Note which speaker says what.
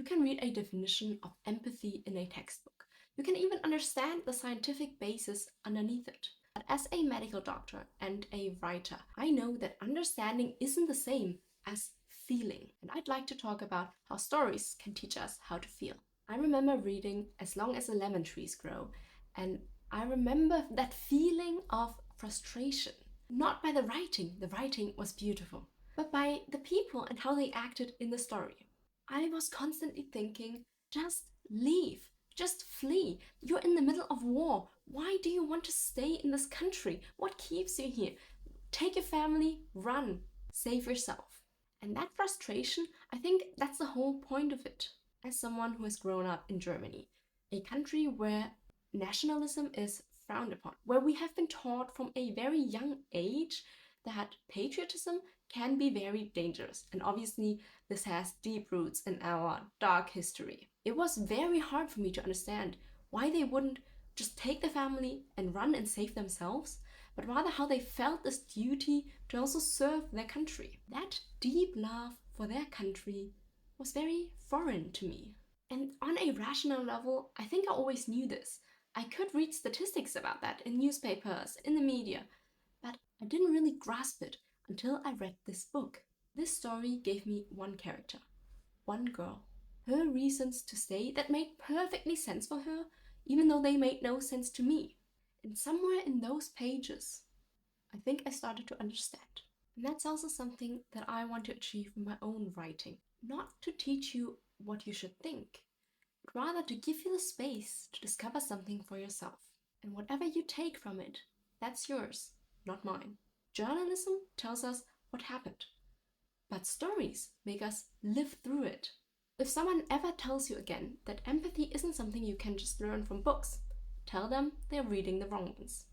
Speaker 1: can read a definition of empathy in a textbook. You can even understand the scientific basis underneath it. But as a medical doctor and a writer, I know that understanding isn't the same as feeling. And I'd like to talk about how stories can teach us how to feel. I remember reading As Long as the Lemon Trees Grow, and I remember that feeling of frustration. Not by the writing was beautiful, but by the people and how they acted in the story. I was constantly thinking, just leave, just flee. You're in the middle of war. Why do you want to stay in this country? What keeps you here? Take your family, run, save yourself. And that frustration, I think that's the whole point of it. As someone who has grown up in Germany, a country where nationalism is frowned upon, where we have been taught from a very young age that patriotism can be very dangerous. And obviously, this has deep roots in our dark history. It was very hard for me to understand why they wouldn't just take the family and run and save themselves, but rather how they felt this duty to also serve their country. That deep love for their country was very foreign to me. And on a rational level, I think I always knew this. I could read statistics about that in newspapers, in the media, but I didn't really grasp it until I read this book. This story gave me one character, one girl. Her reasons to stay that made perfectly sense for her, even though they made no sense to me. And somewhere in those pages, I think I started to understand. And that's also something that I want to achieve in my own writing. Not to teach you what you should think, but rather to give you the space to discover something for yourself. And whatever you take from it, that's yours, not mine. Journalism tells us what happened, but stories make us live through it. If someone ever tells you again that empathy isn't something you can just learn from books, tell them they're reading the wrong ones.